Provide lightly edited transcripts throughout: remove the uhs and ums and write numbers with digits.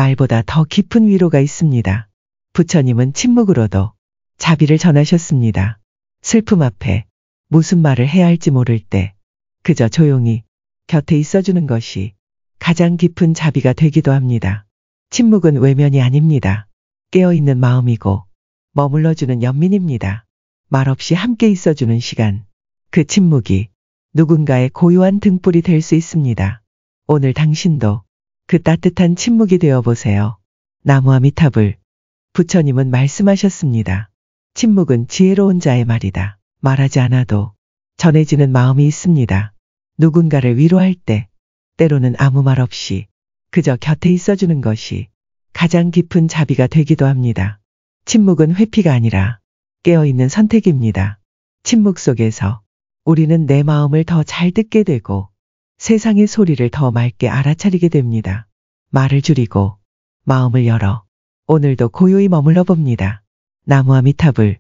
말보다 더 깊은 위로가 있습니다. 부처님은 침묵으로도 자비를 전하셨습니다. 슬픔 앞에 무슨 말을 해야 할지 모를 때 그저 조용히 곁에 있어주는 것이 가장 깊은 자비가 되기도 합니다. 침묵은 외면이 아닙니다. 깨어있는 마음이고 머물러주는 연민입니다. 말없이 함께 있어주는 시간. 그 침묵이 누군가의 고요한 등불이 될 수 있습니다. 오늘 당신도 그 따뜻한 침묵이 되어보세요. 나무아미타불. 부처님은 말씀하셨습니다. 침묵은 지혜로운 자의 말이다. 말하지 않아도 전해지는 마음이 있습니다. 누군가를 위로할 때 때로는 아무 말 없이 그저 곁에 있어주는 것이 가장 깊은 자비가 되기도 합니다. 침묵은 회피가 아니라 깨어있는 선택입니다. 침묵 속에서 우리는 내 마음을 더 잘 듣게 되고 세상의 소리를 더 맑게 알아차리게 됩니다. 말을 줄이고 마음을 열어 오늘도 고요히 머물러 봅니다. 나무아미타불.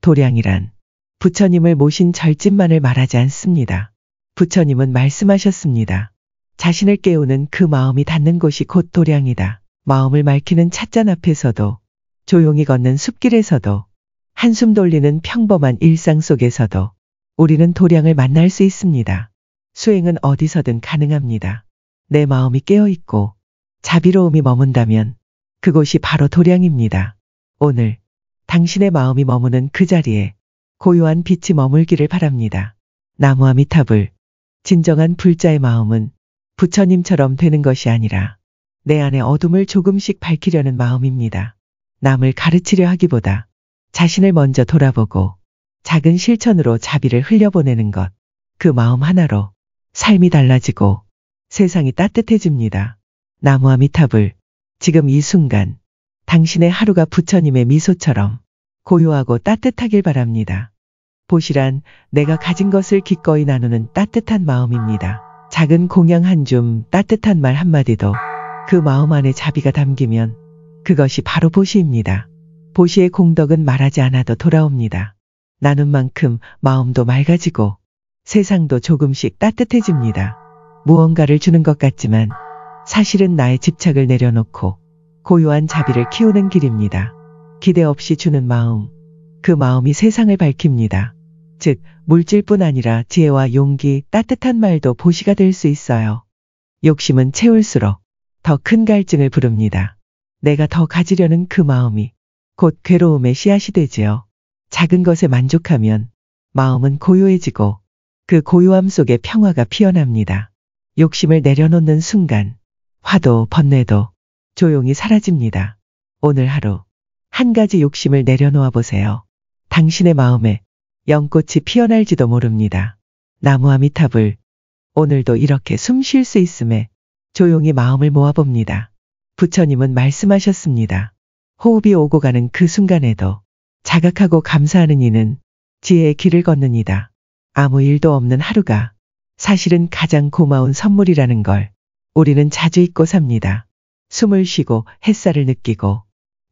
도량이란 부처님을 모신 절집만을 말하지 않습니다. 부처님은 말씀하셨습니다. 자신을 깨우는 그 마음이 닿는 곳이 곧 도량이다. 마음을 맑히는 찻잔 앞에서도 조용히 걷는 숲길에서도 한숨 돌리는 평범한 일상 속에서도 우리는 도량을 만날 수 있습니다. 수행은 어디서든 가능합니다. 내 마음이 깨어있고 자비로움이 머문다면 그곳이 바로 도량입니다. 오늘 당신의 마음이 머무는 그 자리에 고요한 빛이 머물기를 바랍니다. 나무아미타불. 진정한 불자의 마음은 부처님처럼 되는 것이 아니라 내 안의 어둠을 조금씩 밝히려는 마음입니다. 남을 가르치려 하기보다 자신을 먼저 돌아보고 작은 실천으로 자비를 흘려보내는 것. 그 마음 하나로 삶이 달라지고 세상이 따뜻해집니다. 나무아미타불. 지금 이 순간 당신의 하루가 부처님의 미소처럼 고요하고 따뜻하길 바랍니다. 보시란 내가 가진 것을 기꺼이 나누는 따뜻한 마음입니다. 작은 공양 한 줌, 따뜻한 말 한마디도 그 마음 안에 자비가 담기면 그것이 바로 보시입니다. 보시의 공덕은 말하지 않아도 돌아옵니다. 나눈 만큼 마음도 맑아지고 세상도 조금씩 따뜻해집니다. 무언가를 주는 것 같지만 사실은 나의 집착을 내려놓고 고요한 자비를 키우는 길입니다. 기대 없이 주는 마음. 그 마음이 세상을 밝힙니다. 즉 물질뿐 아니라 지혜와 용기, 따뜻한 말도 보시가 될 수 있어요. 욕심은 채울수록 더 큰 갈증을 부릅니다. 내가 더 가지려는 그 마음이 곧 괴로움의 씨앗이 되지요. 작은 것에 만족하면 마음은 고요해지고 그 고요함 속에 평화가 피어납니다. 욕심을 내려놓는 순간 화도 번뇌도 조용히 사라집니다. 오늘 하루 한 가지 욕심을 내려놓아 보세요. 당신의 마음에 연꽃이 피어날지도 모릅니다. 나무아미타불. 오늘도 이렇게 숨 쉴 수 있음에 조용히 마음을 모아봅니다. 부처님은 말씀하셨습니다. 호흡이 오고 가는 그 순간에도 자각하고 감사하는 이는 지혜의 길을 걷는 이다. 아무 일도 없는 하루가 사실은 가장 고마운 선물이라는 걸 우리는 자주 잊고 삽니다. 숨을 쉬고 햇살을 느끼고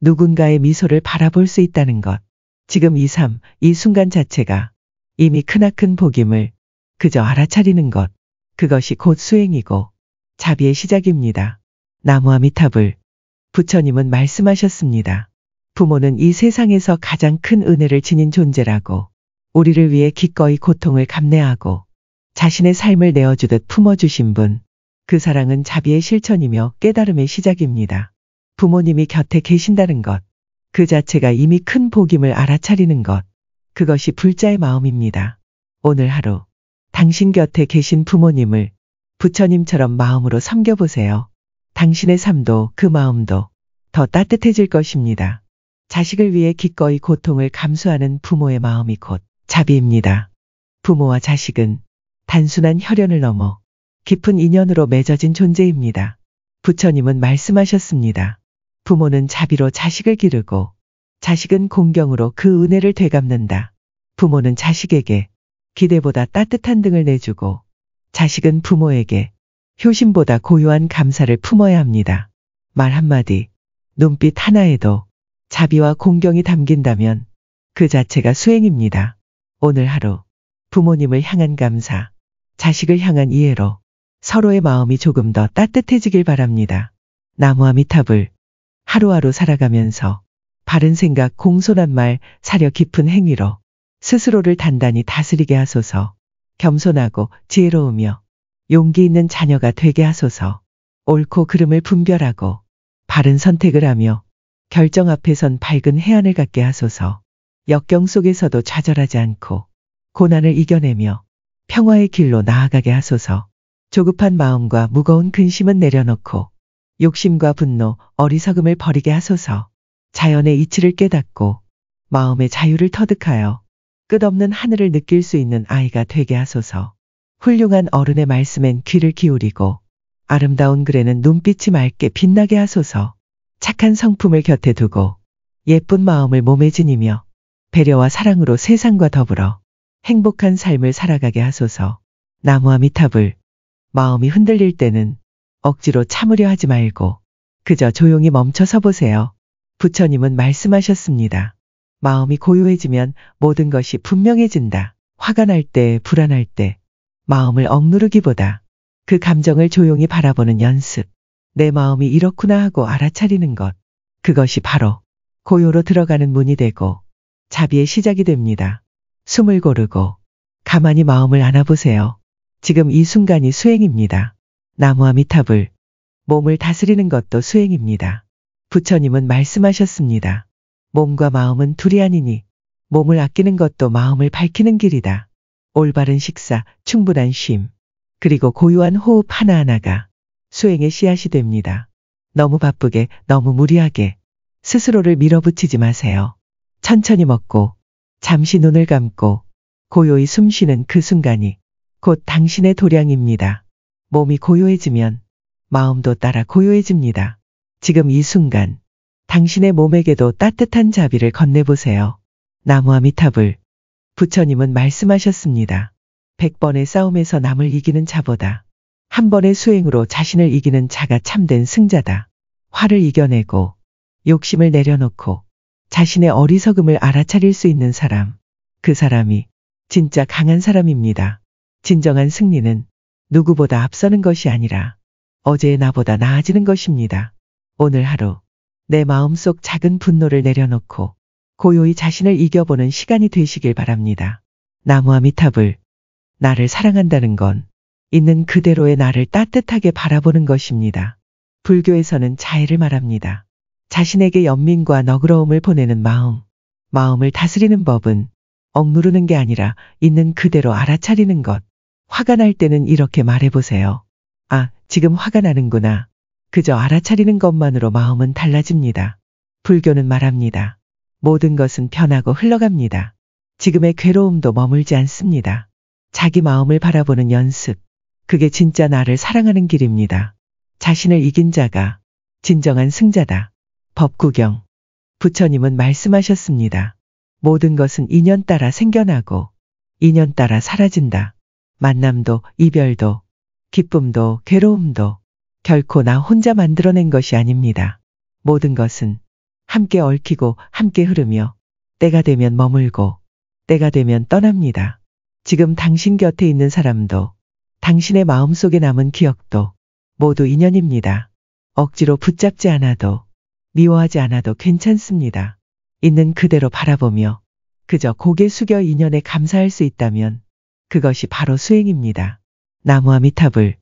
누군가의 미소를 바라볼 수 있다는 것. 지금 이 삶, 이 순간 자체가 이미 크나큰 복임을 그저 알아차리는 것. 그것이 곧 수행이고 자비의 시작입니다. 나무아미타불. 부처님은 말씀하셨습니다. 부모는 이 세상에서 가장 큰 은혜를 지닌 존재라고 우리를 위해 기꺼이 고통을 감내하고 자신의 삶을 내어주듯 품어주신 분. 그 사랑은 자비의 실천이며 깨달음의 시작입니다. 부모님이 곁에 계신다는 것. 그 자체가 이미 큰 복임을 알아차리는 것. 그것이 불자의 마음입니다. 오늘 하루 당신 곁에 계신 부모님을 부처님처럼 마음으로 섬겨보세요. 당신의 삶도 그 마음도 더 따뜻해질 것입니다. 자식을 위해 기꺼이 고통을 감수하는 부모의 마음이 곧 자비입니다. 부모와 자식은 단순한 혈연을 넘어 깊은 인연으로 맺어진 존재입니다. 부처님은 말씀하셨습니다. 부모는 자비로 자식을 기르고 자식은 공경으로 그 은혜를 되갚는다. 부모는 자식에게 기대보다 따뜻한 등을 내주고 자식은 부모에게 효심보다 고요한 감사를 품어야 합니다. 말 한마디, 눈빛 하나에도 자비와 공경이 담긴다면 그 자체가 수행입니다. 오늘 하루 부모님을 향한 감사, 자식을 향한 이해로 서로의 마음이 조금 더 따뜻해지길 바랍니다. 나무아미탑을 하루하루 살아가면서 바른 생각, 공손한 말, 사려 깊은 행위로 스스로를 단단히 다스리게 하소서. 겸손하고 지혜로우며 용기 있는 자녀가 되게 하소서. 옳고 그름을 분별하고 바른 선택을 하며 결정 앞에선 밝은 해안을 갖게 하소서. 역경 속에서도 좌절하지 않고 고난을 이겨내며 평화의 길로 나아가게 하소서. 조급한 마음과 무거운 근심은 내려놓고 욕심과 분노, 어리석음을 버리게 하소서. 자연의 이치를 깨닫고 마음의 자유를 터득하여 끝없는 하늘을 느낄 수 있는 아이가 되게 하소서. 훌륭한 어른의 말씀엔 귀를 기울이고 아름다운 글에는 눈빛이 맑게 빛나게 하소서. 착한 성품을 곁에 두고 예쁜 마음을 몸에 지니며 배려와 사랑으로 세상과 더불어 행복한 삶을 살아가게 하소서. 나무아미탑을 마음이 흔들릴 때는 억지로 참으려 하지 말고 그저 조용히 멈춰 서 보세요. 부처님은 말씀하셨습니다. 마음이 고요해지면 모든 것이 분명해진다. 화가 날 때, 불안할 때 마음을 억누르기보다 그 감정을 조용히 바라보는 연습. 내 마음이 이렇구나 하고 알아차리는 것. 그것이 바로 고요로 들어가는 문이 되고 자비의 시작이 됩니다. 숨을 고르고 가만히 마음을 안아보세요. 지금 이 순간이 수행입니다. 나무아미탑을 몸을 다스리는 것도 수행입니다. 부처님은 말씀하셨습니다. 몸과 마음은 둘이 아니니 몸을 아끼는 것도 마음을 밝히는 길이다. 올바른 식사, 충분한 쉼, 그리고 고요한 호흡 하나하나가 수행의 씨앗이 됩니다. 너무 바쁘게, 너무 무리하게 스스로를 밀어붙이지 마세요. 천천히 먹고 잠시 눈을 감고 고요히 숨 쉬는 그 순간이 곧 당신의 도량입니다. 몸이 고요해지면 마음도 따라 고요해집니다. 지금 이 순간 당신의 몸에게도 따뜻한 자비를 건네보세요. 나무아미탑을 부처님은 말씀하셨습니다. 100번의 싸움에서 남을 이기는 자보다 한 번의 수행으로 자신을 이기는 자가 참된 승자다. 화를 이겨내고 욕심을 내려놓고 자신의 어리석음을 알아차릴 수 있는 사람, 그 사람이 진짜 강한 사람입니다. 진정한 승리는 누구보다 앞서는 것이 아니라 어제의 나보다 나아지는 것입니다. 오늘 하루 내 마음속 작은 분노를 내려놓고 고요히 자신을 이겨보는 시간이 되시길 바랍니다. 나무아미탑을 나를 사랑한다는 건 있는 그대로의 나를 따뜻하게 바라보는 것입니다. 불교에서는 자애를 말합니다. 자신에게 연민과 너그러움을 보내는 마음을 다스리는 법은 억누르는 게 아니라 있는 그대로 알아차리는 것. 화가 날 때는 이렇게 말해보세요. 아, 지금 화가 나는구나. 그저 알아차리는 것만으로 마음은 달라집니다. 불교는 말합니다. 모든 것은 변하고 흘러갑니다. 지금의 괴로움도 머물지 않습니다. 자기 마음을 바라보는 연습. 그게 진짜 나를 사랑하는 길입니다. 자신을 이긴 자가 진정한 승자다. 법구경. 부처님은 말씀하셨습니다. 모든 것은 인연 따라 생겨나고 인연 따라 사라진다. 만남도 이별도 기쁨도 괴로움도 결코 나 혼자 만들어낸 것이 아닙니다. 모든 것은 함께 얽히고 함께 흐르며 때가 되면 머물고 때가 되면 떠납니다. 지금 당신 곁에 있는 사람도 당신의 마음속에 남은 기억도 모두 인연입니다. 억지로 붙잡지 않아도 미워하지 않아도 괜찮습니다. 있는 그대로 바라보며 그저 고개 숙여 인연에 감사할 수 있다면 그것이 바로 수행입니다. 나무아미탑을